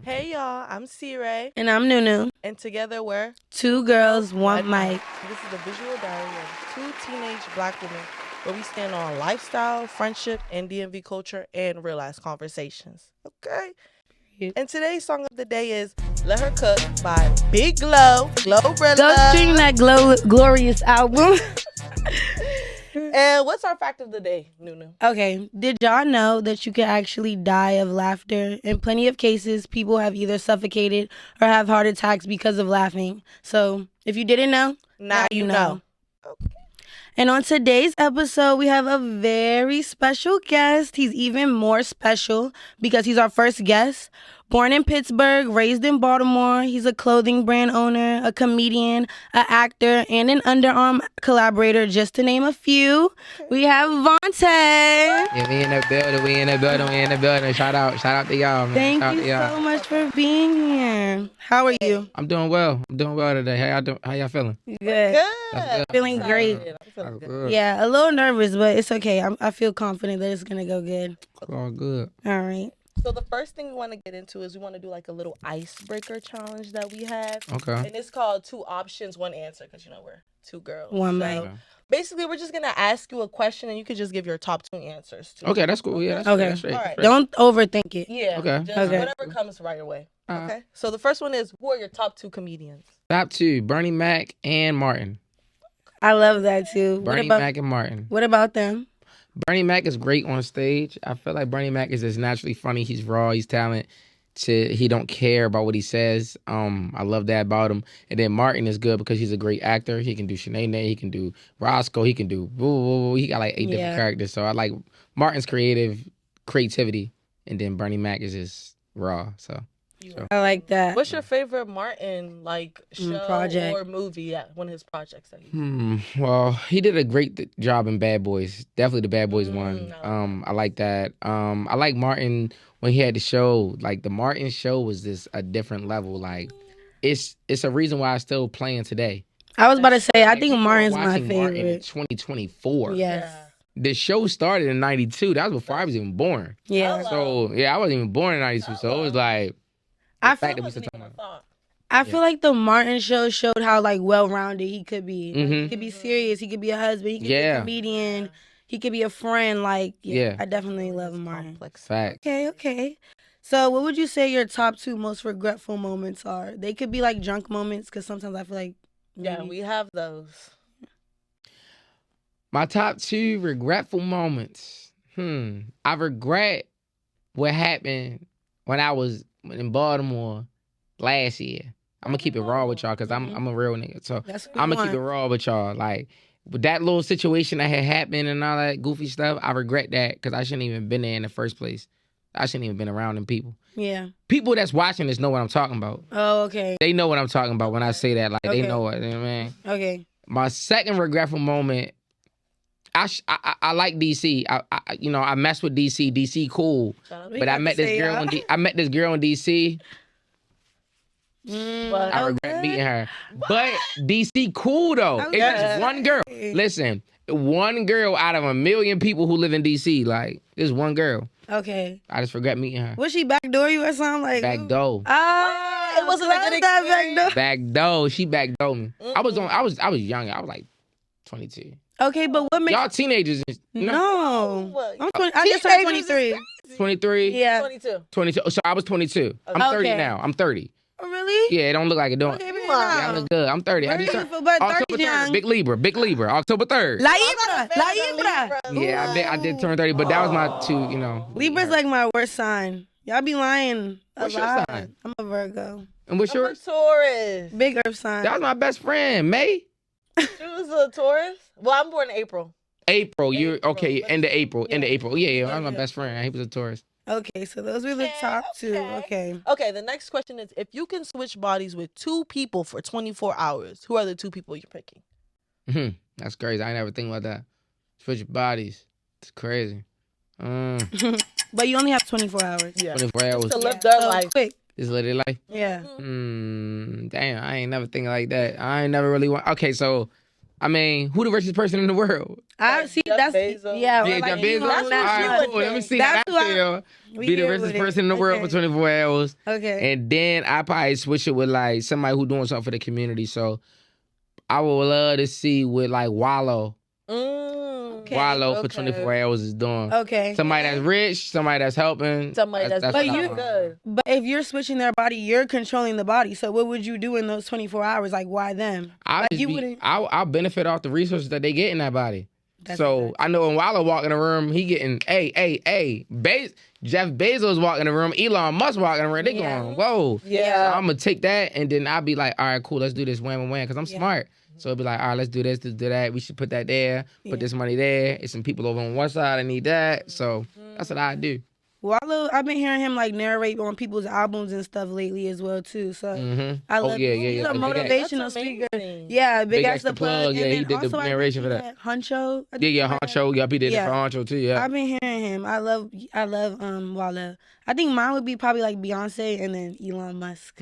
Hey y'all, I'm C-Ray, And I'm Nunu. and together we're Two girls, one mic. This is the visual diary of two teenage black women where we stand on lifestyle, friendship, and DMV culture and real life conversations. Okay? And today's song of the day is Let Her Cook by Big Glorilla. Go stream that glorious album. And what's our fact of the day, Nunu? Okay, did y'all know that you can actually die of laughter? In plenty of cases, people have either suffocated or have heart attacks because of laughing. So if you didn't know, now you know. Okay. And on today's episode, we have a very special guest. He's even more special because he's our first guest. Born in Pittsburgh, raised in Baltimore, he's a clothing brand owner, a comedian, an actor, and an Under Armour collaborator, just to name a few. We have Vontae. Yeah, we in the building. Shout out to y'all, man. Thank Shout out you to y'all. so much for being here. How are you? I'm doing well today. How y'all feeling? Good. That's good. Feeling great. I'm feeling good. Good. Yeah, a little nervous, but it's okay. I feel confident that it's going to go good. All good. All right. So the first thing we want to get into is we want to do like a little icebreaker challenge that we have. Okay. And it's called 2 options, 1 answer, because we're 2 girls. One So mic. basically, we're just going to ask you a question and you could just give your top 2 answers. Too. Okay, that's cool. Yeah, that's Okay. That's straight. All right. Don't overthink it. Yeah. Okay. Just Okay. whatever comes right away. Uh, Okay. So the first one is, who are your top 2 comedians? Top 2, Bernie Mac and Martin. I love that too. Bernie Mac and Martin. What about them? Bernie Mac is great on stage. I feel like Bernie Mac is just naturally funny. He's raw. He's talented. He don't care about what he says. I love that about him. And then Martin is good because he's a great actor. He can do Shanae. He can do Roscoe. He can do He got like 8 different characters. So I like Martin's creativity, and then Bernie Mac is just raw. So I like that. What's your favorite Martin show project or movie? Yeah, one of his projects that he Well, he did a great job in Bad Boys. Definitely the Bad Boys one. I like that. I like Martin when he had the show. Like the Martin show was just a different level. Like it's a reason why I still playing today. I was about to say, I think People are Martin's my watching Martin in favorite. 2024. Yes. The show started in 92. That was before I was even born. Yeah. So yeah, I wasn't even born in 92. So it was like I the fact that we wasn't still talking even about. thought. I feel like the Martin show showed how like well-rounded he could be. Like, he could be serious. He could be a husband. He could be a comedian. He could be a friend. Like, I definitely love Martin. Fact. Okay. So what would you say your top 2 most regretful moments are? They could be like drunk moments because sometimes I feel like Yeah, we have those. My top 2 regretful moments. I regret what happened when I was in Baltimore last year. I'm gonna keep it raw with y'all because I'm a real nigga. So I'm gonna keep it raw with y'all. Like with that little situation that had happened and all that goofy stuff, I regret that because I shouldn't even been there in the first place. I shouldn't even been around them people. Yeah. People that's watching this know what I'm talking about. Oh, okay. They know what I'm talking about when I say that. Like they know what, you know what I mean? Okay. My second regretful moment. I like DC. I mess with DC. DC cool. But I met this girl. I met this girl in DC. I regret meeting her. But DC cool though. It's just one girl. Listen, one girl out of a million people who live in DC. Like, there's one girl. Okay. I just regret meeting her. Was she backdoor you or something? Like Backdoor. Oh, it wasn't like that backdoor. Backdoor. She backdoor me. I was young. I was like 22. Okay, but what makes y'all teenagers? No. I'm I just turned 23. 23? Yeah. 22. So I was 22. I'm 30 now. I'm 30. Oh, really? Yeah, it don't look like it, don't. Okay, Yeah, I look good. I'm 30. I just turned but 30's October 3rd. young. Big Libra. October 3rd. La Libra. Yeah, I did turn 30, but that was my 2, Libra's like my worst sign. Y'all be lying a What's your lot. sign? I'm a Virgo. And what's yours? Taurus. Big Earth sign. That was my best friend, May. She was a Taurus. Well, I'm born in April. April, you're okay. End of April. Yeah. I was my best friend. He was a Taurus. Okay, so those were the top 2. Okay. Okay, the next question is, if you can switch bodies with 2 people for 24 hours, who are the 2 people you're picking? That's crazy. I never think about that. Switch bodies. It's crazy. But you only have 24 hours. Yeah. 24 hours. To live their life. Quick. Just live their life. Yeah. Damn, I ain't never think like that. I ain't never really want. Okay, so I mean, who the richest person in the world? I see. Jeff That's Bezos. yeah. Yeah, or like Jeff Bezos. Elon All Musk. right, cool. Let me see how That's that who I- feel. We Be the good richest with it. person in the world for Okay. 24 hours. Okay. And then I probably switch it with like somebody who doing something for the community. So I would love to see what like Wallow Okay. Wallow for 24 hours is doing. Okay. Somebody that's rich, somebody that's helping. Somebody that's But doing you- something good. But if you're switching their body, you're controlling the body. So what would you do in those 24 hours? Like, why them? I'll, Like, just you be, wouldn't- I'll benefit off the resources that they get in that body. That's So exactly- I know when Wallow walk in the room, he getting Jeff Bezos walk in the room, Elon Musk walk in the room. They going, whoa. Yeah. So I'm gonna take that and then I'll be like, all right, cool, let's do this wham because I'm Yeah. smart. So it'll be like, all right, let's do this, let's do that. We should put that there, put this money there. It's some people over on one side that need that. So that's what I do. Wallow, I've been hearing him like narrate on people's albums and stuff lately as well too. So I Oh love yeah. He's a Big X. motivational That's speaker. amazing. Yeah, Big Big X X the the plug. plug, yeah, And he then did the also, I narration think for he that. had Huncho. Yeah, Honcho. Yup, he did it Yeah. for Honcho too. Yeah. I've been hearing him. I love Wallow. I think mine would be probably like Beyonce and then Elon Musk.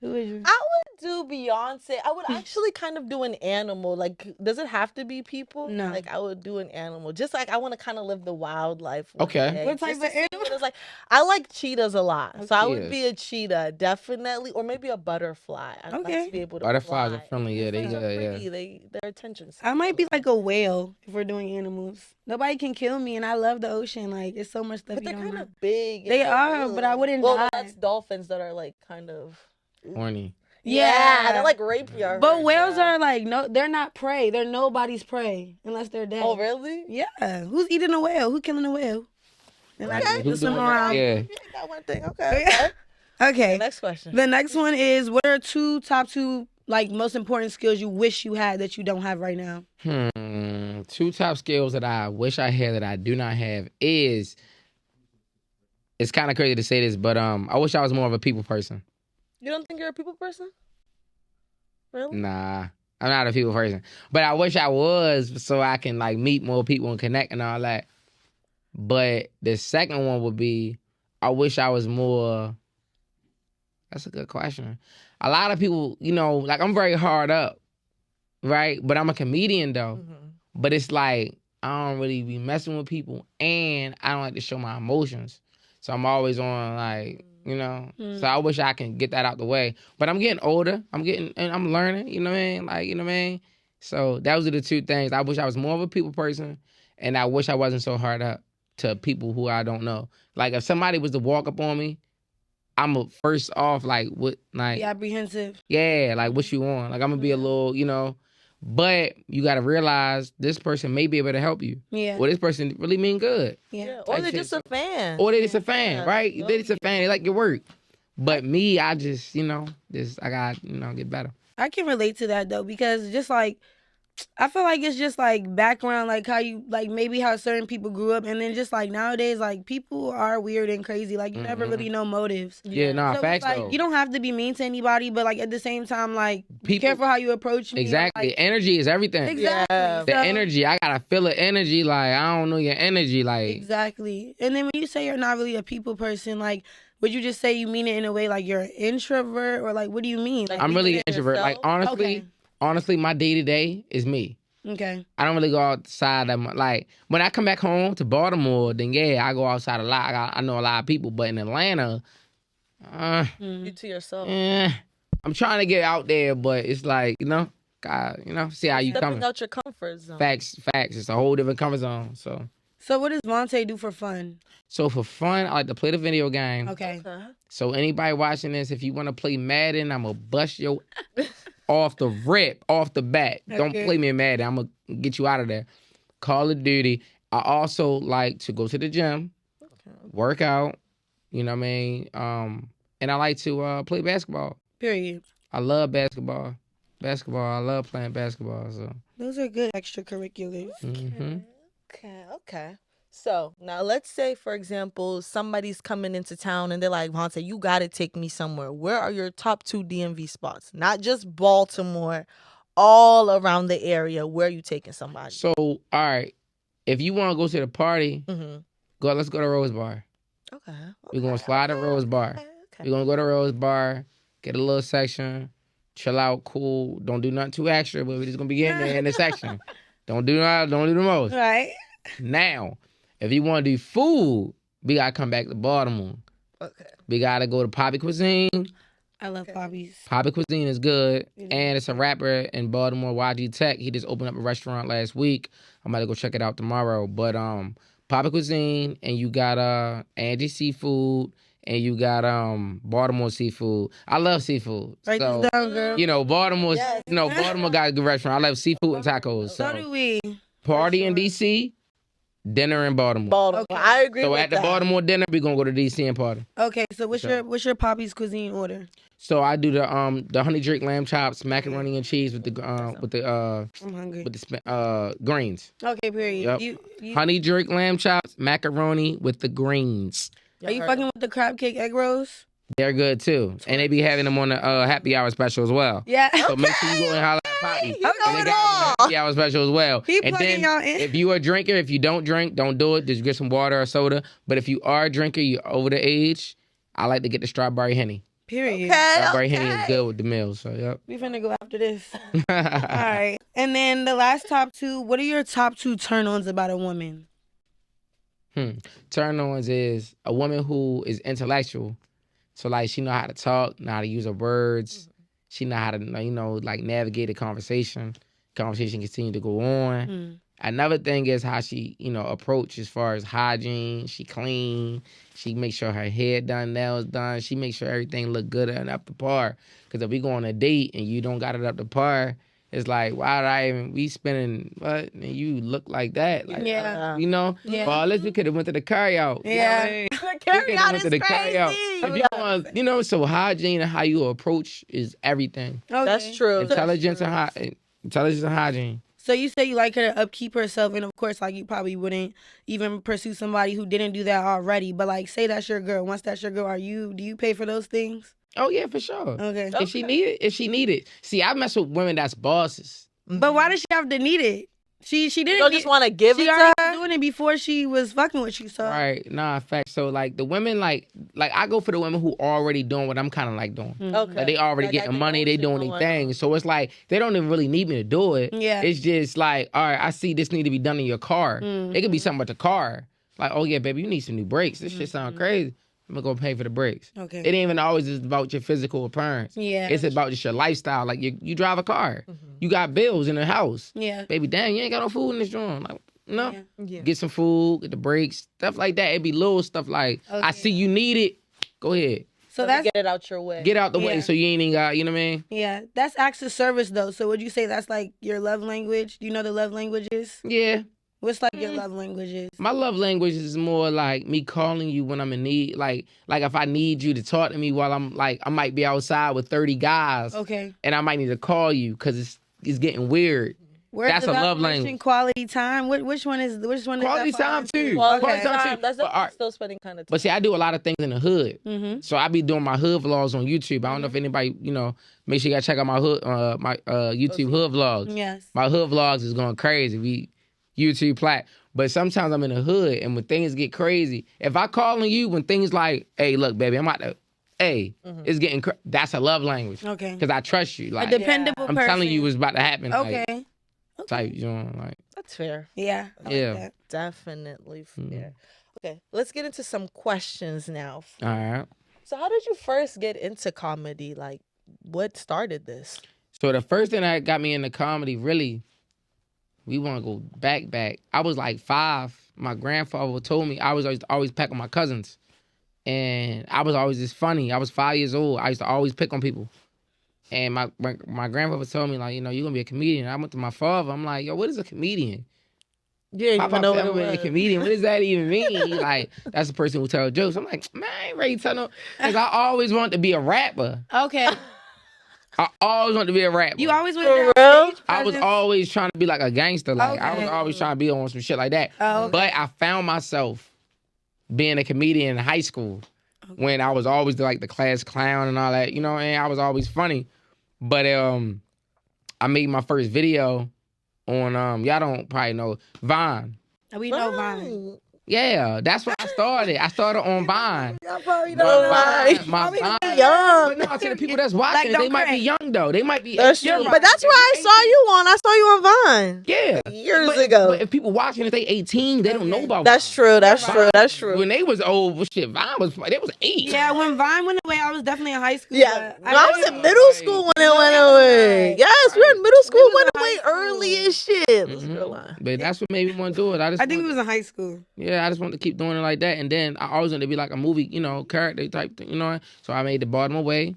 Who is you? I would do Beyonce. I would actually kind of do an animal. Like, does it have to be people? No. Like, I would do an animal. Just like I want to kind of live the wildlife. one Okay. day, What type just to of see animal? what it's like. I like cheetahs a lot, so I would Cheetahs. be a cheetah definitely, or maybe a butterfly. I'd like Okay. to be able to Butterflies fly. are friendly. Yeah, they Butterflies are pretty. yeah. They're attention. I might be like a whale if we're doing animals. Nobody can kill me, and I love the ocean. Like it's so much stuff But you they're don't kind know. of big. and They they're are, but I wouldn't well, die. that's dolphins that are like kind of. Horny. Yeah, they're like rapey. But whales are like no, they're not prey. They're nobody's prey unless they're dead. Oh really? Yeah. Who's eating a whale? Who killing a whale? And I Okay. just swim around. Yeah. You got one thing. Okay. Okay. Next question. The next one is: what are top two like most important skills you wish you had that you don't have right now? Two top skills that I wish I had that I do not have is, it's kind of crazy to say this, but I wish I was more of a people person. You don't think you're a people person? Really? Nah, I'm not a people person, but I wish I was so I can like meet more people and connect and all that. But the second one would be, I wish I was more. That's a good question. A lot of people, you know, like I'm very hard up, right? But I'm a comedian though. But it's like I don't really be messing with people, and I don't like to show my emotions. So I'm always on like, you know. So I wish I can get that out the way. But I'm getting older. And I'm learning. You know what I mean? Like, you know what I mean? So those are the two things. I wish I was more of a people person, and I wish I wasn't so hard up to people who I don't know. Like if somebody was to walk up on me, I'm a first off like what like Be apprehensive. yeah, like what you want. Like I'm gonna be a little, you know. But you gotta realize this person may be able to help you. Yeah. Or this person really mean good. Yeah. Or Type they're shit. just a fan. Or they just a fan, Yeah. right? Yeah. They just a fan. They like your work. But me, I just, you know, I got, you know, get better. I can relate to that though because just like I feel like it's just like background, like how you like maybe how certain people grew up, and then just like nowadays, like people are weird and crazy. Like you never really know motives. Yeah, nah, So facts it's like though. you don't have to be mean to anybody, but like at the same time, like be People- careful how you approach me. Exactly. Like, Energy is everything. exactly. Yeah. The So- energy, I gotta feel the energy. Like I don't know your energy. Like Exactly. And then when you say you're not really a people person, like would you just say you mean it in a way like you're an introvert, or like what do you mean? Like I'm really an it introvert. Like yourself? honestly, my day to day is me. Okay. I don't really go outside that much. Like when I come back home to Baltimore, then yeah, I go outside a lot. I know a lot of people, but in Atlanta, You to yourself. I'm trying to get out there, but it's like God, see how you Stepping coming. out your comfort zone. Facts. It's a whole different comfort zone. So what does Vontae do for fun? So for fun, I like to play the video game. Okay. So anybody watching this, if you want to play Madden, I'm gonna bust your off the rip, off the bat. Don't Okay. play me in Madden. I'm gonna get you out of there. Call of Duty. I also like to go to the gym, work out. You know what I mean? And I like to play basketball. Period. I love basketball. I love playing basketball. So. Those are good extracurriculars. Mm-hmm. Okay. So now let's say, for example, somebody's coming into town and they're like, Vontae, you got to take me somewhere. Where are your top 2 DMV spots? Not just Baltimore, all around the area. Where are you taking somebody? So, all right. If you want to go to the party, Mm-hmm. let's go to Rose Bar. Okay. We're going to slide to Rose Bar. Okay. We're going to go to Rose Bar, get a little section, chill out, cool. Don't do nothing too extra, but we're just gonna be getting there in the section. Don't do the most. Right. Now, if you want to do food, we gotta come back to Baltimore. Okay. We gotta go to Poppy Cuisine. I love Poppy's. Poppy Cuisine is good, Yeah. and it's a rapper in Baltimore, YG Tech. He just opened up a restaurant last week. I'm about to go check it out tomorrow. But Poppy Cuisine, and you got Angie Seafood, and you got Baltimore Seafood. I love seafood. Write So, this down, girl. you know, Baltimore got a good restaurant. I love seafood and tacos. So do we. Party in DC, dinner in Baltimore. Baltimore. Okay. I agree So with at the that. Baltimore dinner, we're gonna go to DC and party. Okay, so what's your Poppy's cuisine order? So I do the honey drake lamb chops, macaroni and cheese with the I'm hungry. with the greens. Okay, period. Yep. You Honey drake lamb chops, macaroni with the greens. are you fucking with the crab cake egg rolls? They're good too, and they be having them on the happy hour special as well. Yeah. So make sure you go and holler at Poppy. You know And they it got them on all. the happy hour special as well. He And plugging then y'all in. if you a drinker, if you don't drink, don't do it. Just get some water or soda. But if you are a drinker, you're over the age, I like to get the strawberry henny. Period. Strawberry henny is good with the meals. So yep. We finna go after this. All right. And then the last top two, what are your top two turn-ons about a woman? Turn-ons is a woman who is intellectual. So like she know how to talk, know how to use her words. She know how to like navigate a conversation. Conversation continue to go on. Another thing is how she, approach as far as hygiene. She clean. She make sure her hair done, nails done. She make sure everything look good and up to par. Because if we go on a date and you don't got it up to par, it's like, why did I even, we spending, what? And you look like that. Like, Yeah. Yeah. Well, at least we could have went to the carryout. Yeah. The carry out is crazy. If you want, so hygiene and how you approach is everything. Okay. That's true. Intelligence and hygiene. So you say you like her to upkeep herself, and of course, like you probably wouldn't even pursue somebody who didn't do that already. But like, say that's your girl. Once that's your girl, do you pay for those things? Oh yeah, for sure. Okay. If she need it. See, I mess with women that's bosses. But why does she have to need it? She didn't. You don't just want to give it She to already her? was doing it before she was fucking with you. So Right. Nah, fact. So like the women like I go for the women who already doing what I'm kind of like doing. Okay. Like they already Like, getting I money, know they shit doing their going thing. on. So it's like they don't even really need me to do it. Yeah. It's just like, all right, I see this need to be done in your car. It could be something with the car. Like, oh yeah, baby, you need some new brakes. This shit sound crazy. I'm gonna go pay for the brakes. Okay. It ain't even always just about your physical appearance. Yeah. It's about just your lifestyle. Like you drive a car. You got bills in the house. Yeah. Baby, damn, you ain't got no food in this joint. Like, no. Yeah. Yeah. Get some food, get the brakes, stuff like that. It be little stuff like, I Okay. see you need it. Go ahead. So Let me that's get it out your way. Get out the way Yeah. so you ain't even got, you know what I mean? yeah. That's acts of service though. So would you say that's like your love language? Do you know the love languages? Yeah. What's like your love languages? My love language is more like me calling you when I'm in need. Like if I need you to talk to me while I'm like, I might be outside with 30 guys Okay. and I might need to call you because it's getting weird. Words That's of a love affirmation, language. Quality time. Which one is Quality that time too. Quality Quality time time. too. That's But, all right. still spending kind of time. But see, I do a lot of things in the hood. Mm-hmm. So I be doing my hood vlogs on YouTube. I don't know if anybody, make sure you gotta check out my hood, my YouTube hood vlogs. Yes. My hood vlogs is going crazy. We YouTube plat. But sometimes I'm in the hood, and when things get crazy, if I call on you when things like, hey, look, baby, I'm out to, hey, it's getting, that's a love language. Okay. Because I trust you. A Like, dependable I'm person. telling you what's about to happen. Okay. Like, type, like, That's fair. Yeah. I like Yeah. that. Definitely fair. Okay, let's get into some questions now. all right. So how did you first get into comedy? Like, what started this? So the first thing that got me into comedy, really, we want to go back. I was like 5. My grandfather told me I was always pick on my cousins. And I was always just funny. I was 5 years old. I used to always pick on people. And my grandfather told me, like, you're going to be a comedian. I went to my father. I'm like, yo, what is a comedian? You didn't even know what it I'm a was. comedian. What does that even mean? He like, that's the person who tells jokes. I'm like, man, I ain't ready to tell no. Because I always wanted to be a rapper. Okay. I always wanted to be a rapper. You always went For down real? stage I was presence? always trying to be like a gangster. Like I was Okay. always trying to be on some shit like that. Oh, okay. But I found myself being a comedian in high school when I was always like the class clown and all that, and I was always funny. But I made my first video on y'all don't probably know Vine. We know Vine. Yeah, that's where I started. I started on Vine. Y'all probably don't lie. My Vine. Young. But no, to the people that's watching, Like, they don't might be crack. young though. They might be. That's 18. true. But that's where I saw you on. I saw you on Vine. Yeah, Years ago. But if people watching, if they 18, they don't know about. That's Vine. true. That's Vine, true. That's true. When they was old, well, shit, Vine was 8. Yeah, when Vine went away, I was definitely in high school. Yeah, but I was in middle school when it went away. Yes, we were in middle school. We was Went in away high school. early as shit. Let's go line. But that's what made me want to do it. I think we was in high school. Yeah, I just wanted to keep doing it like that. And then I always wanted to be like a movie, character type thing, So I made The Baltimore Way.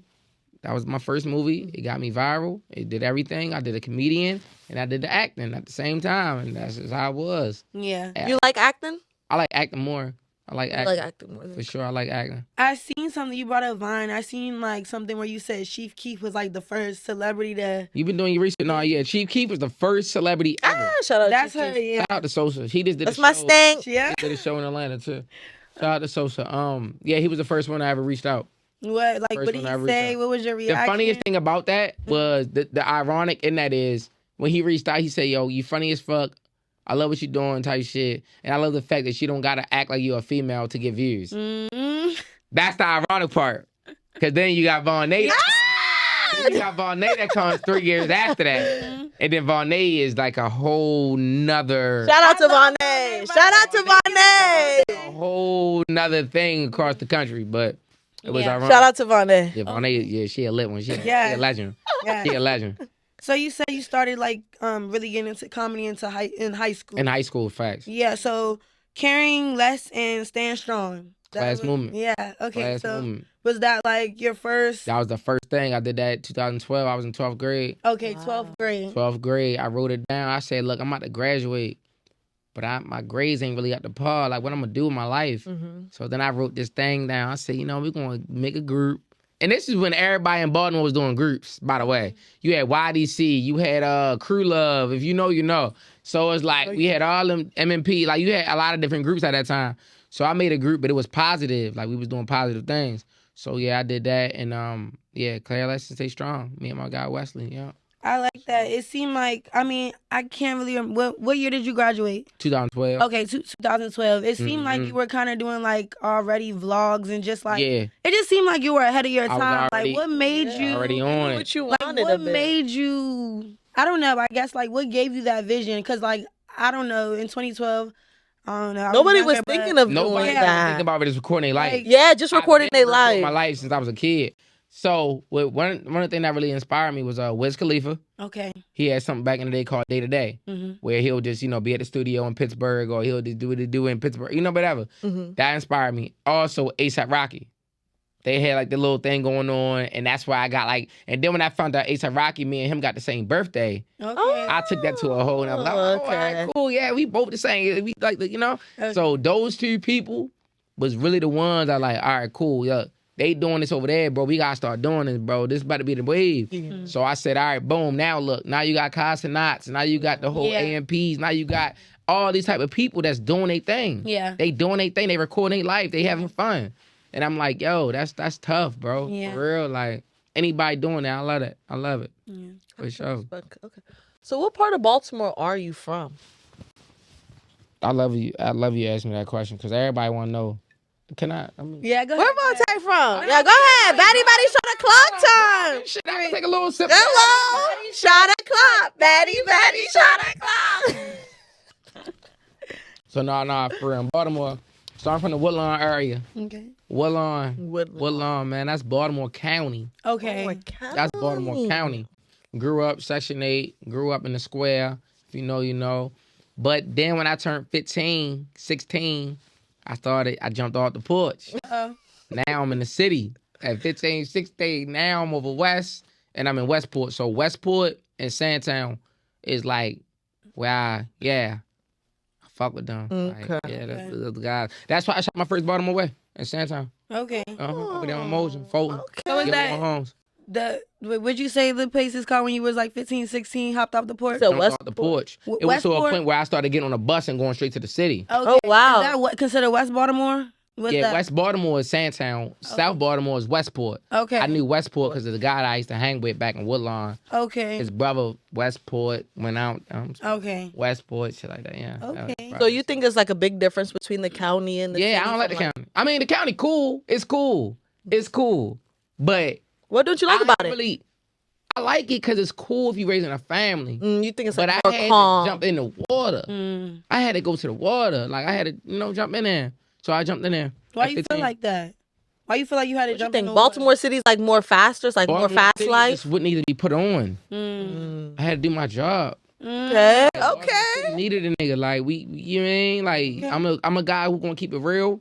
That was my first movie. It got me viral. It did everything. I did a comedian and I did the acting at the same time. And that's just how it was. Yeah. You like acting? I like acting more. I like acting. I like acting more. For sure, I like acting. I seen something you brought up Vine. I seen like something where you said Chief Keef was like the first celebrity to. You've been doing your research? No, yeah. Chief Keef was the first celebrity ever. Shout out That's to her. Chief. Yeah. Shout out to Sosa. He just did That's a my show. stank. Yeah. He did a show in Atlanta too. Shout out to Sosa. Yeah, he was the first one I ever reached out. What? Like, First what did one I he reached say? out. What was your The reaction? funniest thing about that was the ironic in that is when he reached out, he said, "Yo, you funny as fuck. I love what you're doing," type shit. And I love the fact that you don't gotta act like you're a female to get views. Mm-hmm. That's the ironic part. Cause then you got Vontae. Then you got Vontae that comes 3 years after that. And then Vontae is like a whole nother Shout out to Vontae. Shout out to Vontae. a whole nother thing across the country. But it was Yeah. ironic. Shout out to Vontae. Yeah, Vontae, yeah, she a lit one. She Yeah. a legend. Yeah. She a legend. So you said you started like really getting into comedy in high school. In high school, facts. Yeah. So caring less and staying strong. That Class was- movement. Yeah. Okay. Class So movement. was that like your first? That was the first thing. I did that 2012. I was in 12th grade. Okay, 12th grade. 12th grade, I wrote it down. I said, look, I'm about to graduate, but my grades ain't really up to par. Like, what I'm going to do with my life? So then I wrote this thing down. I said, we're going to make a group. And this is when everybody in Baltimore was doing groups, by the way. You had YDC. You had Crew Love. If you know, you know. So it's like we had all them MMP. Like, you had a lot of different groups at that time. So I made a group, but it was positive. Like, we was doing positive things. So, yeah, I did that. And, yeah, Claire, let's stay strong. Me and my guy, Wesley, yeah. I like that. It seemed like, I can't really remember. What year did you graduate? 2012. Okay, 2012. It seemed like you were kind of doing like already vlogs and just like, Yeah. it just seemed like you were ahead of your I was time. already- Like, what made you, Already on it. What you like, wanted a what bit. made you, I don't know, I guess like what gave you that vision? Because like, I don't know, in 2012, I don't know. I Nobody younger, was but- thinking of Nobody doing was thinking that. about it as recording their life. Like, Yeah, just recording their recording my life. life since I was a kid. So one of the things that really inspired me was Wiz Khalifa. Okay. He had something back in the day called Day to Day, where he'll just be at the studio in Pittsburgh, or he'll just do what he do in Pittsburgh, whatever. That inspired me. Also, A$AP Rocky. They had like the little thing going on, and that's why I got like. And then when I found out A$AP Rocky, me and him got the same birthday. Okay. I took that to a whole nother level. Oh, all right, cool. Yeah, we both the same. We like Okay. So those two people was really the ones I like. All right, cool. Yeah, they doing this over there, bro. We gotta start doing this, bro. This about to be the wave. So I said, all right, boom. Now look, now you got Knots. Now you got the whole AMPs. Now you got all these type of people that's doing their thing. Yeah. They doing their thing. They recording their life. They having fun. And I'm like, yo, that's tough, bro. Yeah. For real, like anybody doing that, I love it. I love it. Yeah. For sure. Okay. So what part of Baltimore are you from? I love you asking me that question because everybody want to know. Can I mean, Yeah, go Where ahead. Vontae from? Yeah, go ahead. Batty shot a clock time. shit, I can take a little sip. Hello. Shot a clock. Batty shot a clock. So no, for real. In Baltimore, so I'm from the Woodlawn area. Okay. Woodlawn, man. That's Baltimore County. Okay. That's Baltimore County. Grew up Section 8. Grew up in the square. If you know, you know. But then when I turned 15, 16, I jumped off the porch. Uh-oh. Now I'm in the city. At 15, 16, now I'm over west, and I'm in Westport. So Westport and Sandtown is like where I fuck with them. Okay. Like, yeah, that's the guys. That's why I shot my first Baltimore way in Sandtown. Okay. Over there on Motion, Fulton. So is Get that on homes. would you say the place is called when you was like 15, 16, hopped off the porch? So Jumped off the porch. It was to a Westport? point where I started getting on a bus and going straight to the city. Okay. Oh, wow. Is that what considered West Baltimore? What's Yeah, that? West Baltimore is Sandtown. South Baltimore is Westport. Okay. I knew Westport because of the guy that I used to hang with back in Woodlawn. Okay. His brother, Westport, went out. Okay. Westport, shit like that, yeah. Okay. So you think it's like a big difference between the county and the city? Yeah, I don't like the county. I mean, the county cool. It's cool. It's cool. But what don't you like about it? Really, I like it because it's cool if you're raising a family. You think it's like but more I had calm. to jump in the water. I had to go to the water. Like, I had to, jump in there. So I jumped in there. Why you feel like that? Why you feel like you had to What jump you in think? the Baltimore City's like more faster? It's like Baltimore more fast City life? just wouldn't need to be put on. I had to do my job. Okay. Baltimore City needed a nigga. Like, you know what I mean? Like, I'm a guy who gonna keep it real.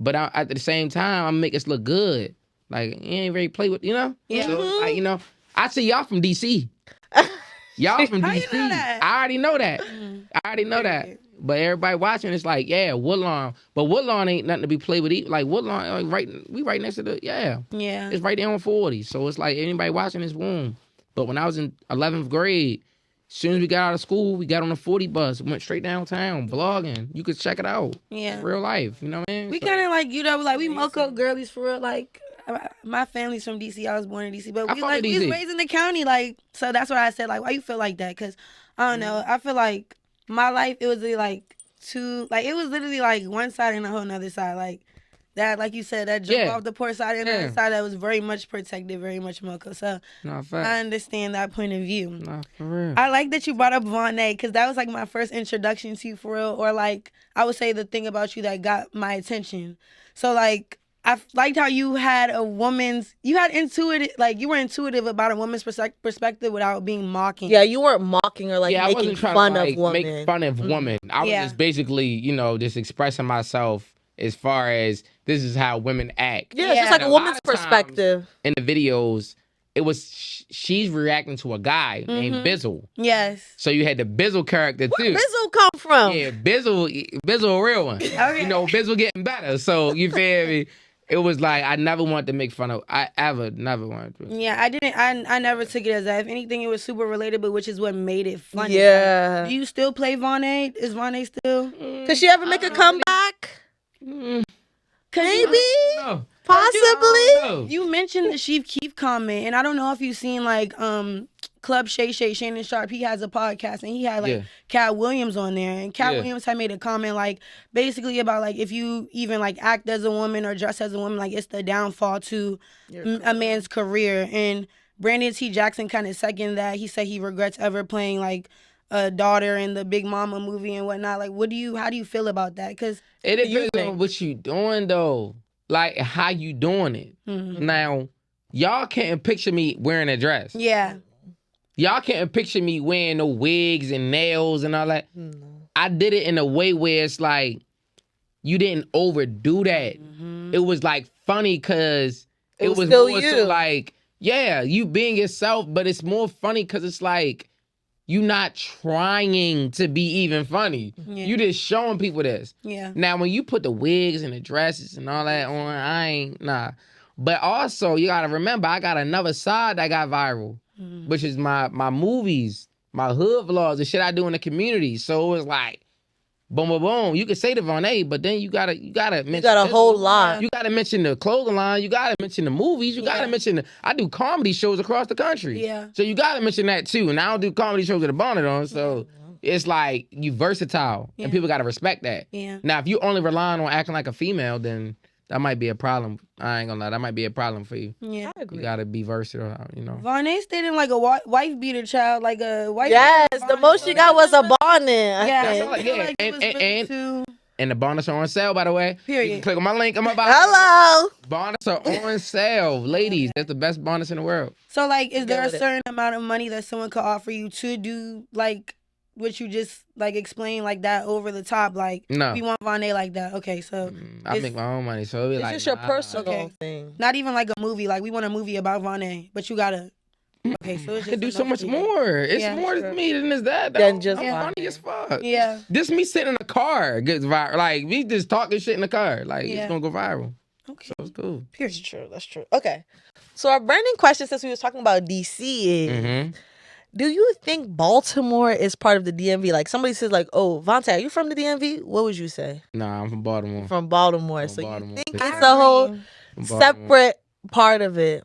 But at the same time, I'm make us look good. Like, you ain't ready to play with, Yeah. So, like, I see y'all from D.C. Y'all from How D.C. you know that? I already know that. I already know that. But everybody watching, it's like, yeah, Woodlawn. But Woodlawn ain't nothing to be played with. Like, Woodlawn, we right next to the, Yeah. It's right there on 40. So it's like anybody watching this room. But when I was in 11th grade, as soon as we got out of school, we got on the 40 bus, went straight downtown, vlogging. You could check it out. Yeah. Real life, you know what I mean? We kind of like, like we moco girlies for real. Like, my family's from D.C. I was born in D.C. But we fuck with we was DC. raised in the county. Like, so that's why I said, like, why you feel like that? Because, I don't know. I feel like my life, it was like it was literally like one side and a whole nother side. Like, that, like you said, that jump off the porch side and the other side that was very much protected, very much moco. So I understand that point of view. Nah, for real. I like that you brought up Vontae because that was like my first introduction to you for real. Or like, I would say the thing about you that got my attention. So like, I liked how you had you were intuitive about a woman's perspective without being mocking. Yeah, you weren't mocking or like I making wasn't trying fun to of women. make fun of women. I was just basically, just expressing myself as far as this is how women act. Yeah, it's just like a woman's perspective. In the videos, it was she's reacting to a guy named Bizzle. Yes. So you had the Bizzle character too. Where Bizzle come from? Yeah, Bizzle a real one. Okay. Bizzle getting better. So you feel me? It was like I never wanted to make fun of. I never wanted to. Yeah, I didn't. I never took it as that. If anything, it was super relatable, which is what made it funny. Yeah. Like, do you still play Vontae? Is Vontae still? Could she ever make a comeback? Maybe. No. Possibly. You mentioned the Chief Keef comment, and I don't know if you've seen like Club Shannon Sharp. He has a podcast, and he had like Cat Williams on there, and Cat Williams had made a comment like basically about like if you even like act as a woman or dress as a woman, like it's the downfall to a man's career. And Brandon T. Jackson kind of seconded that. He said he regrets ever playing like a daughter in the Big Mama movie and whatnot. Like, how do you feel about that? Because it depends on what you doing though. Like, how you doing it. Now, y'all can't picture me wearing a dress. Yeah. Y'all can't picture me wearing no wigs and nails and all that. I did it in a way where it's like, you didn't overdo that. It was like funny because it was still more you. so like, yeah, you being yourself, but it's more funny because it's like, you not trying to be even funny. Yeah. You just showing people this. Yeah. Now, when you put the wigs and the dresses and all that on, I ain't, nah. But also, you got to remember, I got another side that got viral, which is my movies, my hood vlogs, the shit I do in the community. So it was like, boom, boom, boom. You can say the Vontae, but then you gotta mention. You got a whole lot. You gotta mention the clothing line. You gotta mention the movies. You gotta mention. I do comedy shows across the country. Yeah. So you gotta mention that too. And I don't do comedy shows with a bonnet on. So it's like you versatile, and people gotta respect that. Yeah. Now, if you only relying on acting like a female, then that might be a problem. I ain't gonna lie. That might be a problem for you. Yeah. I agree. You gotta be versatile. Vontae stayed in like a wife beater child, like a wife. Yes, the most she got was a bonnet. Yeah. I That's think. all and the bonnets are on sale, by the way. Period. You can click on my link. I'm about. Hello. Bonnets are on sale, ladies. That's the best bonnets in the world. So like, is there a with it. certain amount of money that someone could offer you to do like what you just like explain like that over the top? Like, No. we want Vontae like that. Okay, so I make my own money, so it'll be It's like just your nah. personal thing. not even like a movie. Like, we want a movie about Vontae, but you gotta. Okay, so it's I just could do so enough much for you. more. It's Yeah, more sure. to me than is that. Than Though. just I'm Vontae. funny as fuck. Yeah. This me sitting in a car gets viral. Like, we just talking shit in the car. Like, Yeah. it's gonna go viral. Okay. So it's cool. That's true. That's true. Okay. So our burning question, since we was talking about DC, is Do you think Baltimore is part of the DMV? Like somebody says, like, "Oh, Vontae, are you from the DMV?" What would you say? Nah, I'm from Baltimore. From Baltimore. From So Baltimore, you think for it's sure. a whole From Baltimore. separate part of it?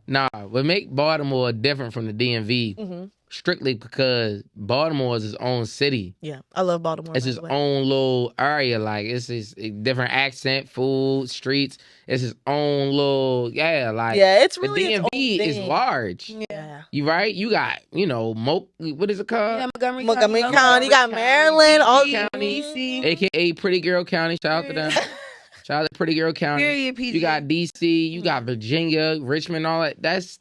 Nah, what make Baltimore different from the DMV strictly because Baltimore is its own city. Yeah, I love Baltimore. It's by its the way. own little area. Like it's a different accent, food, streets. It's its own little like Yeah, it's the really its own DMV is thing. large. Yeah. You right? You got what is it called? Yeah, Montgomery County, you got Maryland, all County, DC. aka Pretty Girl County. Shout out to them. Shout out to Pretty Girl County. Period, PG. You got DC, you got Virginia, Richmond, all that. That's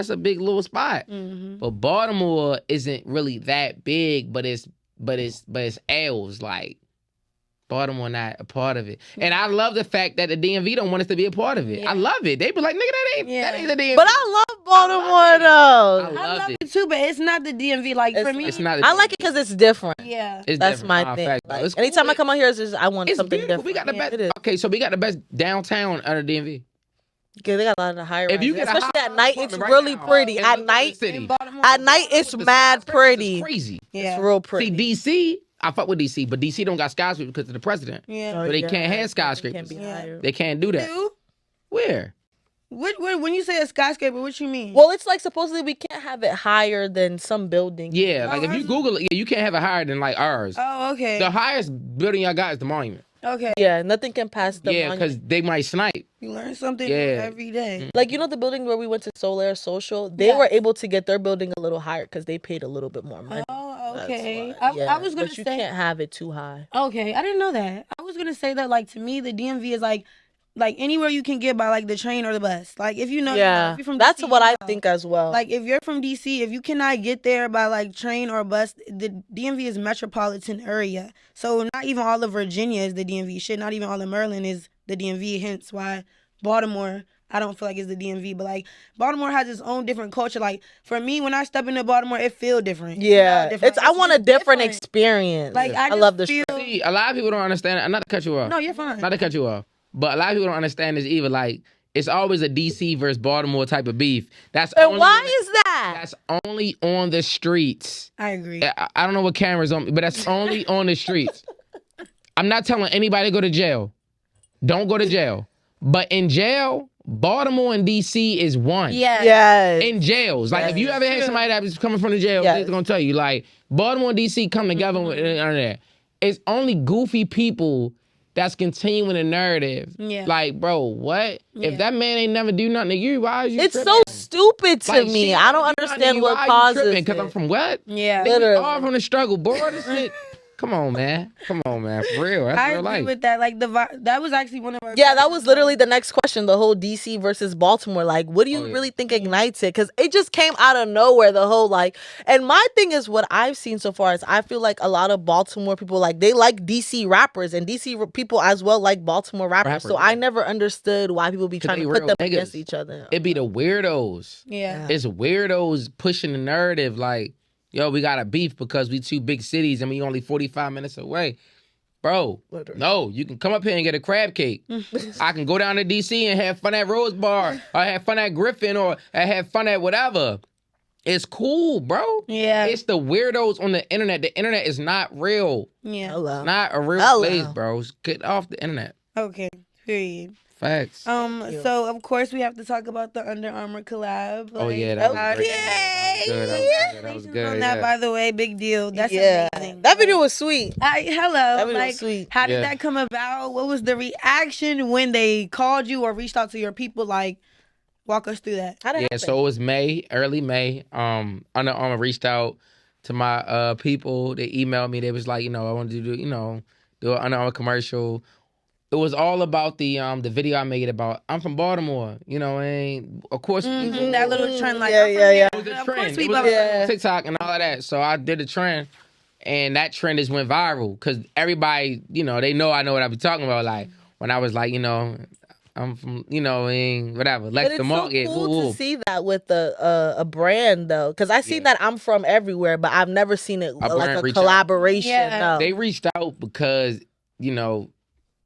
a big little spot. But Baltimore isn't really that big, but it's L's like Baltimore not a part of it. And I love the fact that the DMV don't want us to be a part of it. Yeah. I love it. They be like, nigga, that ain't the DMV. But I love Baltimore though. I love it too, but it's not the DMV. Like for me, It's not. I like it because it's different. Yeah, It's That's different. my Nah, thing. fact, Like, it's anytime cool. I come out here, it's just I want It's something beautiful. different. We got the best. It is. Okay, so we got the best downtown under DMV. Yeah, they got a lot of the high If you rises. get a Especially high at night, it's apartment right really now, pretty. in At New York night, City, Baltimore. at night, it's the mad skyscrapers is pretty. crazy. Yeah. It's real pretty. See, DC, I fuck with DC, but DC don't got skyscrapers because of the president. Yeah. So they can't have It skyscrapers. can't be higher. They can't do that. Do? Where? What, when you say a skyscraper, what you mean? Well, it's like supposedly we can't have it higher than some building. Yeah, like if ours you is- Google it, you can't have it higher than like ours. Oh, okay. The highest building y'all got is the monument. Okay. Yeah, nothing can pass the Yeah, monument. because they might snipe. You learn something Yeah. every day. Like, you know the building where we went to Solaire Social? They were able to get their building a little higher because they paid a little bit more money. Oh, That's okay. why. Yeah, I was gonna but you say. can't have it too high. Okay, I didn't know that. I was gonna say that, like, to me, the DMV is like anywhere you can get by like the train or the bus. Like if you know, you know. Yeah, If you're from that's DC, what you I know. think as well. Like if you're from DC, if you cannot get there by like train or bus, the DMV is metropolitan area. So not even all of Virginia is the DMV. Shit, not even all of Maryland is the DMV. Hence why Baltimore, I don't feel like is the DMV. But like Baltimore has its own different culture. Like for me, when I step into Baltimore, it feel different. yeah, different. it's I want a just different experience. Like I, love the feel. See, a lot of people don't understand. Not to cut you off. No, you're fine. Not to cut you off. But a lot of people don't understand this either. Like, it's always a DC versus Baltimore type of beef. That's And only why is that? That's only on the streets. I agree. I don't know what camera's on me, but that's only on the streets. I'm not telling anybody to go to jail. Don't go to jail. But in jail, Baltimore and DC is one. Yeah. Yes. In jails. Like, if you ever had somebody that was coming from the jail, Yes. they're going to tell you, like, Baltimore and DC come together with there. It's only goofy people that's continuing the narrative. Yeah. Like, bro, what? Yeah. If that man ain't never do nothing to you, why is you It's tripping? so stupid to Like, me. shit, I don't you nothing to understand you, what why you causes tripping? Because I'm it. from what? Yeah. Nigga, we Literally. all from the struggle, bro. This shit. Come on, man. Come on, man. For real. That's I real agree life. with that. Like that was actually one of our. Yeah, that was literally the next question. The whole DC versus Baltimore. Like, what do you Oh, yeah. really think ignites it? Because it just came out of nowhere. The whole like, and my thing is what I've seen so far is I feel like a lot of Baltimore people like they like DC rappers and DC people as well like Baltimore rappers. So Rappers, I yeah. never understood why people be 'Cause trying they to put real them niggas. against each other. It be the weirdos. Yeah. It's weirdos pushing the narrative like, yo, we got a beef because we two big cities and we only 45 minutes away. Bro, Literally. no, you can come up here and get a crab cake. I can go down to DC and have fun at Rose Bar or have fun at Griffin or have fun at whatever. It's cool, bro. Yeah. It's the weirdos on the internet. The internet is not real. Yeah. Hello. It's not a real Hello. place, bro. Get off the internet. Okay. Period. Facts. you. So of course we have to talk about the Under Armour collab. Oh, Like, yeah, that was great. That was good. on that, by the way, big deal. That's yeah, amazing. that video was sweet. Hello. That video like, was sweet. how did Yeah. that come about? What was the reaction when they called you or reached out to your people? Like, walk us through that. How did Yeah, it happen? so it was early May. Under Armour reached out to my people. They emailed me. They was like, I wanted to do an Under Armour commercial. It was all about the video I made about I'm from Baltimore, and of course That little trend, like, Yeah, I'm from yeah, here. yeah. it was a Of trend. course we It was blah, a blah, blah. Yeah. TikTok and all of that. So I did a trend, and that trend just went viral because everybody, they know I know what I be talking about. Like when I was like, I'm from, whatever, But Lex it's the so Market. cool woo-woo. to see that with a brand though, because I seen that I'm from everywhere, but I've never seen it like brand a reach out. collaboration. Yeah. No. They reached out because,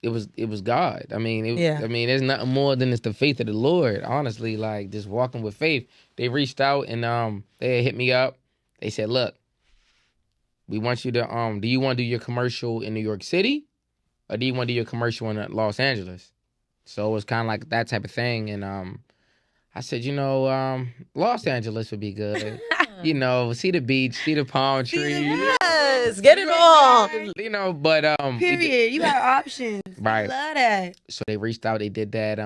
was God. I mean, Yeah. I mean, there's nothing more than it's the faith of the Lord. Honestly, like just walking with faith. They reached out and they hit me up. They said, "Look, we want you to do you want to do your commercial in New York City, or do you want to do your commercial in Los Angeles?" So it was kind of like that type of thing, and I said, Los Angeles would be good. See the beach, see the palm trees. Yes, get it on. But Period. You have options. Right. I love that. So they reached out. They did that.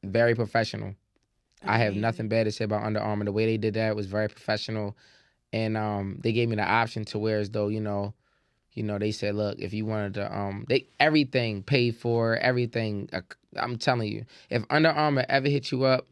Very professional. I have nothing bad to say about Under Armour. The way they did that was very professional, and they gave me the option to wear as though they said, look, if you wanted to, they everything paid for, everything. I'm telling you, if Under Armour ever hit you up,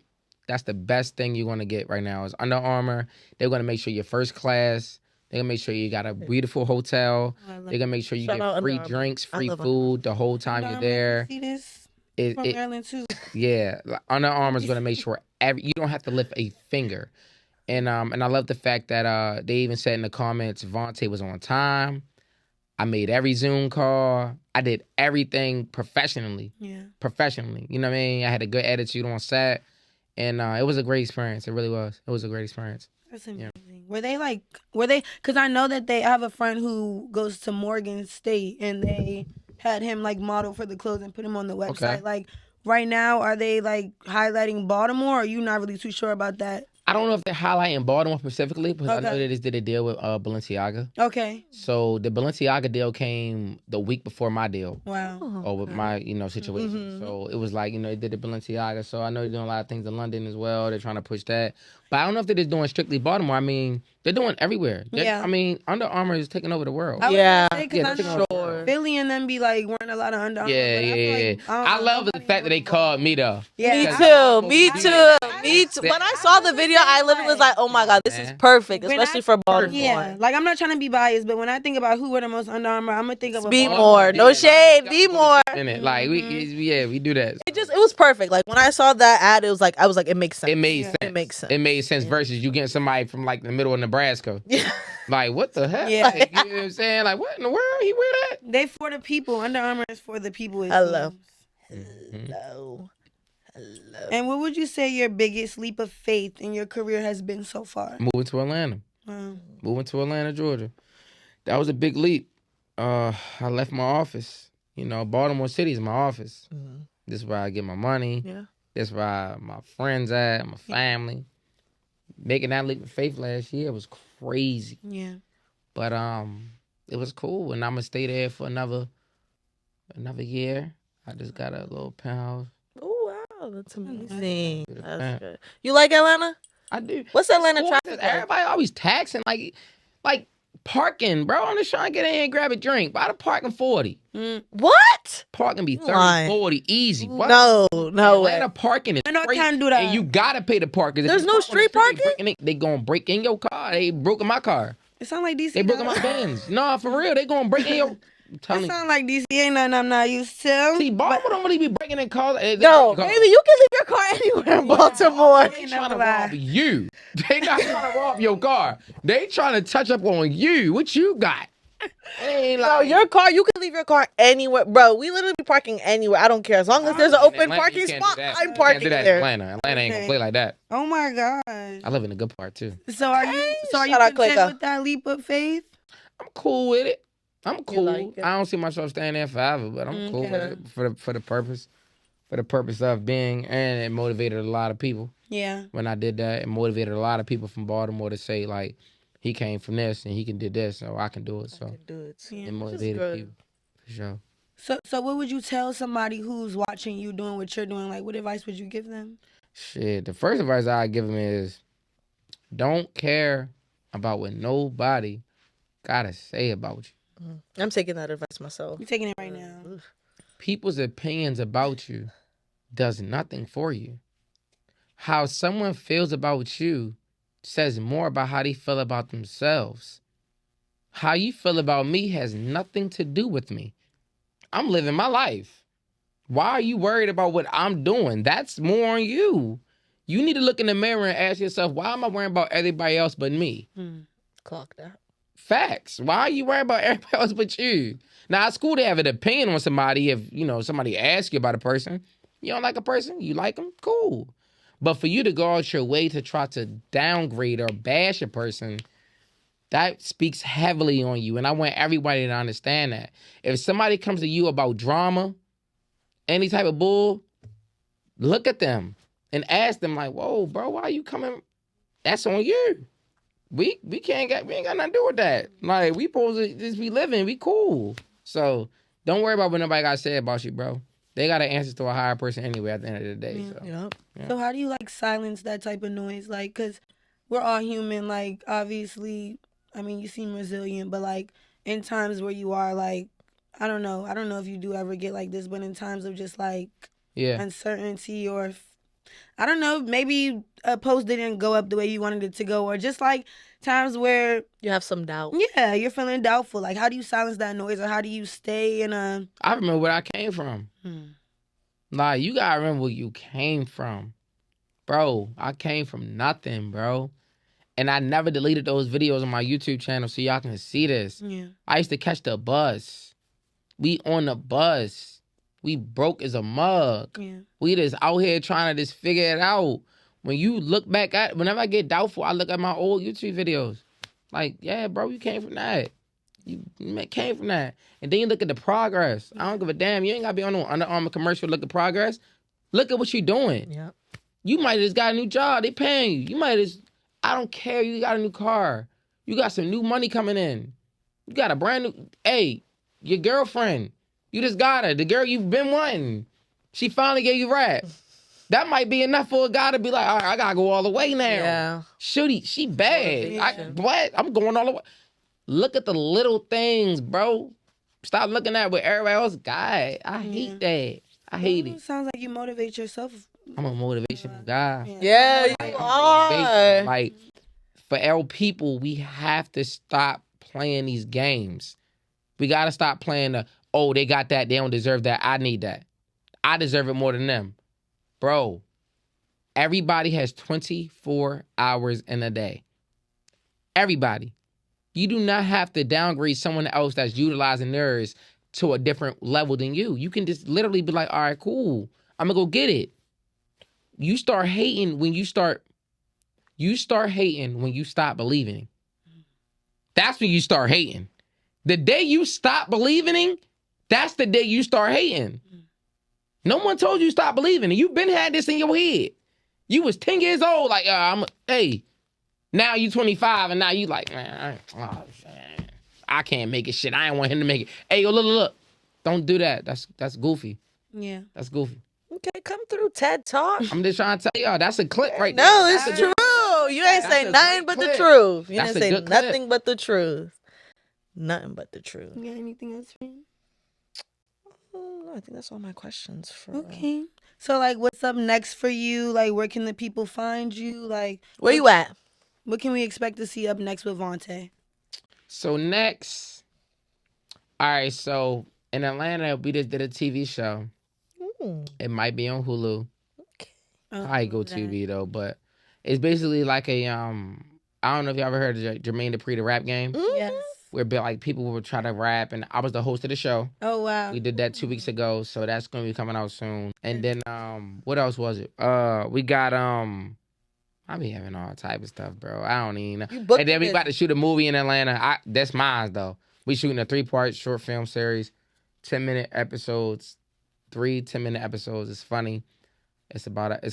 that's the best thing you're gonna get right now is Under Armour. They're gonna make sure you're first class. They're gonna make sure you got a beautiful hotel. They're gonna make sure you get free drinks, free food the whole time you're there. See this from Maryland too. Yeah, Under Armour's gonna make sure you don't have to lift a finger. And I love the fact that they even said in the comments, Vontae was on time. I made every Zoom call. I did everything professionally. Yeah. Professionally. You know what I mean? I had a good attitude on set. And it was a great experience. It really was. It was a great experience. That's amazing. Yeah. Were they, because I know that I have a friend who goes to Morgan State and they had him like model for the clothes and put him on the website. Okay. Like right now, are they like highlighting Baltimore or are you not really too sure about that? I don't know if they're highlighting Baltimore specifically, because I know they just did a deal with Balenciaga. Okay. So the Balenciaga deal came the week before my deal. Wow. Or with my, situation. Mm-hmm. So it was like, they did the Balenciaga. So I know they're doing a lot of things in London as well. They're trying to push that. But I don't know if they're just doing strictly Baltimore. I mean, they're doing everywhere. I mean, Under Armour is taking over the world. Yeah. Sure. Philly and them be like wearing a lot of Under Armour. Yeah. I love the fact that they called me though. Yeah. Me too. When I saw the video, I literally was like, oh my God, this is perfect, especially for Baltimore. Yeah. Like, I'm not trying to be biased, but when I think about who were the most Under Armour, I'm going to think of Be more. No shade. Be more. Like, we do that. It was perfect. Like, when I saw that ad, I was like, it makes sense. It made sense. It makes sense. It made sense versus you getting somebody from, like, the middle of Nebraska. Yeah. Like, what the heck? Yeah. Like, you know what I'm saying? Like, what in the world? He wear that? They for the people. Under Armour is for the people. Hello. And what would you say your biggest leap of faith in your career has been so far? Moving to Atlanta. Moving to Atlanta, Georgia. That was a big leap. I left my office. Baltimore City is my office. Mm-hmm. This is where I get my money. Yeah. This is where my friends at, my family. Making that leap of faith last year was crazy. Yeah. But it was cool, and I'm gonna stay there for another year. I just got a little penthouse. Oh wow, that's amazing. That's good. You like Atlanta? I do. What's Atlanta traffic? Everybody always taxing like parking, bro. I'm just trying to get in here and grab a drink. Why the parking 40? What? Parking be 30, 40, easy. What? No Atlanta way. parking is crazy. Can't do that. And you gotta pay the park. There's no street parking? They gonna break in your car. They broke in my car. It sound like DC. They broke in my Benz. No, for real. They gonna break in your... It sound like DC ain't nothing I'm not used to. See, Baltimore don't really be breaking in cars. No, baby, you can leave your car anywhere in Baltimore. They trying to rob you. They not trying to rob your car. They trying to touch up on you. What you got? No, your car, you can leave your car anywhere. Bro, we literally be parking anywhere. I don't care. As long as there's an open parking spot, I'm parking there. Atlanta ain't gonna play like that. Oh my gosh. I live in a good part too. So are you content with that leap of faith? I'm cool with it. I'm cool. I don't see myself staying there forever, but I'm cool with it for the purpose. For the purpose of being, and it motivated a lot of people. Yeah. When I did that, it motivated a lot of people from Baltimore to say, like, he came from this and he can do this, so I can do it. So it motivated people for sure. So what would you tell somebody who's watching you doing what you're doing? Like, what advice would you give them? Shit, the first advice I'd give them is, don't care about what nobody gotta say about you. I'm taking that advice myself. You're taking it right now. People's opinions about you does nothing for you. How someone feels about you says more about how they feel about themselves. How you feel about me has nothing to do with me. I'm living my life. Why are you worried about what I'm doing? That's more on you. You need to look in the mirror and ask yourself, why am I worrying about everybody else but me? Clock that. Facts. Why are you worried about everybody else but you? Now, it's cool to have an opinion on somebody if, somebody asks you about a person. You don't like a person, you like them, cool. But for you to go out your way to try to downgrade or bash a person, that speaks heavily on you. And I want everybody to understand that. If somebody comes to you about drama, any type of bull, look at them and ask them like, whoa, bro, why are you coming? That's on you. We ain't got nothing to do with that. Like, we supposed to just be living, we cool. So don't worry about what nobody got to say about you, bro. They got to answer to a higher person anyway at the end of the day. So. Yep. Yeah. So how do you like silence that type of noise? Like, cause we're all human. Like, obviously, I mean, you seem resilient, but like in times where you are like, I don't know if you do ever get like this, but in times of just like uncertainty or I don't know, maybe a post didn't go up the way you wanted it to go, or just like times where You have some doubt. yeah, you're feeling doubtful. Like, how do you silence that noise, or how do you stay in a? I remember where I came from. Like, you gotta remember where you came from. Bro, I came from nothing, bro. And I never deleted those videos on my YouTube channel so y'all can see this. Yeah. I used to catch the bus. We on the bus. We broke as a mug. Yeah. We just out here trying to just figure it out. When you look back at, whenever I get doubtful, I look at my old YouTube videos. Like, yeah, bro, you came from that. You came from that. And then you look at the progress. I don't give a damn. You ain't got to be on no Under Armour commercial. Look at progress. Look at what you're doing. Yeah. You might have just got a new job. They paying you. You might have just, I don't care. You got a new car. You got some new money coming in. You got a brand new, hey, your girlfriend. You just got her. The girl you've been wanting. She finally gave you rap. That might be enough for a guy to be like, all right, I got to go all the way now. Yeah. She bad. What? I'm going all the way. Look at the little things, bro. Stop looking at what everybody else got. I hate that. I hate it. Sounds like you motivate yourself. I'm a motivational guy. Yeah, you are. Like, for our people, we have to stop playing these games. We got to stop playing they got that, they don't deserve that, I need that. I deserve it more than them. Bro, everybody has 24 hours in a day. Everybody. You do not have to downgrade someone else that's utilizing theirs to a different level than you. You can just literally be like, all right, cool. I'm going to go get it. You start hating when you start hating when you stop believing. That's when you start hating. The day you stop believing, that's the day you start hating. No one told you stop believing. You've been had this in your head. You was 10 years old, like, now you 25, and now you like, man, I can't make it shit. I ain't want him to make it. Hey, yo, look. Don't do that. That's goofy. Yeah. That's goofy. Okay, come through TED Talk. I'm just trying to tell y'all, that's a clip right there. No, it's true. You ain't say nothing but the truth. You That's didn't a say good nothing clip. but the truth. Nothing but the truth. You got anything else for you? I think that's all my questions for. Okay. So, like, what's up next for you? Like, where can the people find you? Like, Where you at? what can we expect to see up next with Vontae? So next, all right, so in Atlanta, we just did a TV show. It might be on Hulu. I go TV though, but it's basically like a I don't know if you ever heard of Jermaine Dupri, the rap game. Yes. Where like people would try to rap, and I was the host of the show. Oh wow. We did that 2 weeks ago, so that's gonna be coming out soon. And then what else was it? We got I be having all type of stuff, bro. I don't even know. And then we about to shoot a movie in Atlanta. That's mine though. We shooting a 3-part short film series, 10-minute episodes, 3 10-minute episodes. It's funny. It's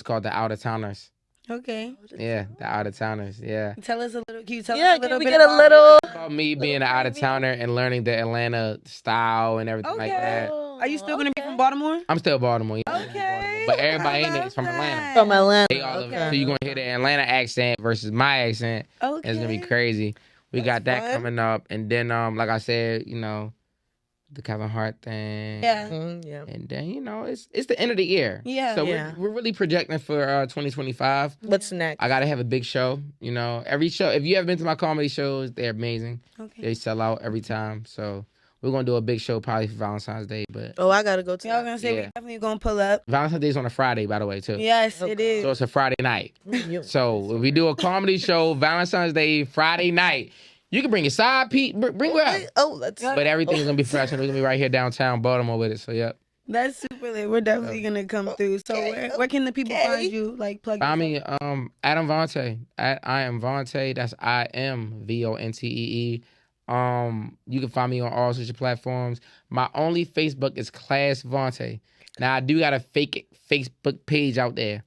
called The Out of Towners. Okay. Yeah, The Out of Towners. Yeah. Tell us a little. Can you tell us Yeah, a little can we bit get a about little? About me being an out of towner and learning the Atlanta style and everything like that. Are you still gonna be from Baltimore? I'm still Baltimore. Yeah. Okay. But everybody in I it is from love Atlanta. that. From Atlanta. They all of it. So you're going to hear the Atlanta accent versus my accent. Okay. It's going to be crazy. We got that fun. coming up. And then, like I said, the Kevin Hart thing. Yeah. Yeah. And then, it's the end of the year. Yeah. So Yeah. we're really projecting for 2025. What's next? I got to have a big show. Every show, if you ever been to my comedy shows, they're amazing. Okay. They sell out every time. So we're going to do a big show probably for Valentine's Day. But Oh, I gotta go to. Yeah, I was gonna say we Yeah. definitely gonna pull up. Valentine's Day is on a Friday, by the way, too. Yes, it is. So it's a Friday night. So if we do a comedy show Valentine's Day, Friday night, You can bring your side piece. Bring whatever. Oh, let's. But everything's gonna be fresh, and we're gonna be right here downtown Baltimore with it. So yep. That's super lit. We're definitely gonna come through. So where can the people find you? Like plug. Find me Adam Vontae. I am Vontae. That's I am Vontee. You can find me on all social platforms. My only Facebook is Class Vontae. Now I do got a fake Facebook page out there.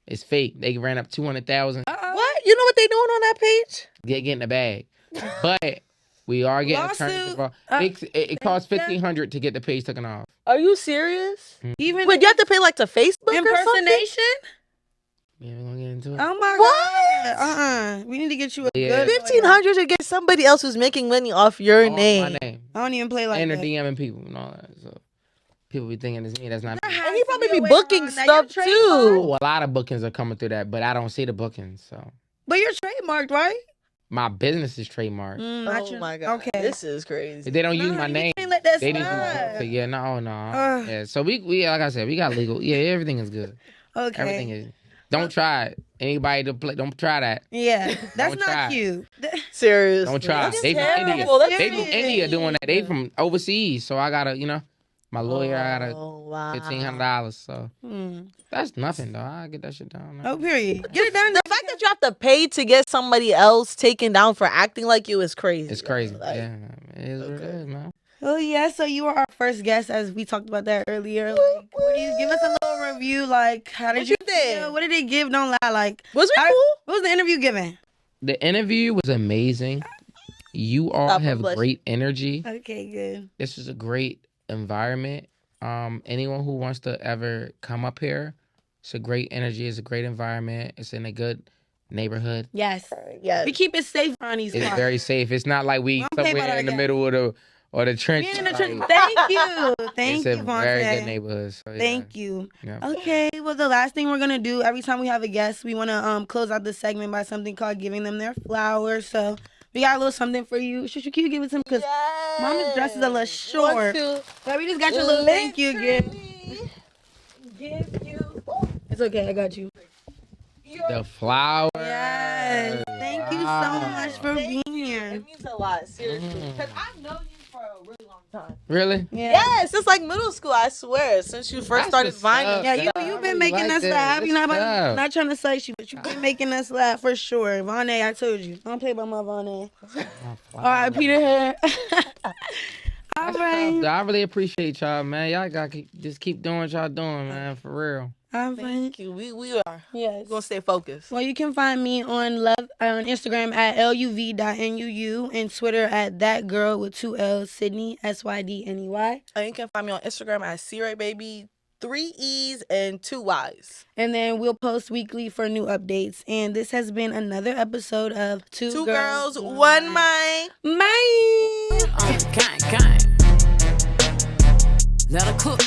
It's fake. They ran up 200,000. What? You know what they doing on that page? Get in the bag. But we are getting turned. It costs $1,500 to get the page taken off. Are you serious? Even Wait, you have to pay like to Facebook impersonation? Yeah, we're gonna get into it. Oh my God. We need to get you a good $1,500 to get somebody else who's making money off your name. My name. I don't even play like and that. they're DMing people and all that. So people be thinking it's me. That's not me. And he probably be booking stuff too. Oh, a lot of bookings are coming through that, but I don't see the bookings. So. But you're trademarked, right? My business is trademarked. Oh my God. Okay. This is crazy. They don't use my name. Can't let that They slide. didn't. Yeah, no. Yeah. So we like I said, we got legal. Yeah, everything is good. Okay. Everything is. Don't try it. Anybody to play, don't try that. Yeah, that's Don't not try. cute. Seriously. Don't try. That's They from India. terrible. That's They from India doing that. They from overseas. So I gotta, my lawyer, I gotta wow. $1,500. So that's nothing though. I get that shit down. Oh, period. Get it done. The fact that you have to pay to get somebody else taken down for acting like you is crazy. It's crazy. Like, Yeah, it is what it is, man. Oh yeah, so you were our first guest, as we talked about that earlier. Like, what do you give us a little review? Like, how did you feel? What did it give? Don't lie. Like, was it cool? What was the interview giving? The interview was amazing. You all have great energy. Okay, good. This is a great environment. Anyone who wants to ever come up here, it's a great energy. It's a great environment. It's in a good neighborhood. Yes. Yes. We keep it safe on these It's spots. very safe. It's not like we somewhere in the middle of the trench. We're in the trench. Thank you. Thank it's you, a Vontae. very good neighborhood. So, yeah. Thank you. Yeah. Okay, well, the last thing we're going to do, every time we have a guest, we want to close out the segment by something called giving them their flowers. So we got a little something for you. Can you give it to me? Because Mama's dress is a little short. But we just got your little thank you gift. It's okay, I got you. The flowers. Yes. Thank you so much for being here. It means a lot, seriously. Because I've known you for a really long time. Really? Yeah. Yes, it's like middle school, I swear. Since you first started vining. Yeah, you've been making us laugh. You're not trying to say you, but you've been making us laugh for sure. Vontae, I told you. Don't play by my Vontae. All right, Peter here. All right. I really appreciate y'all, man. Y'all gotta just keep doing what y'all doing, man. For real. Thank you. We are. Yes. We're going to stay focused. Well, you can find me on Instagram at luv.nuu and Twitter at that girl with 2 L's, Sydney, SYDNEY. And you can find me on Instagram at CRayBaby, 3 E's and 2 Y's. And then we'll post weekly for new updates. And this has been another episode of Two Girls, One Mind. Bye. Gang. Let her cook.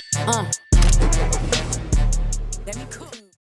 Let me cook.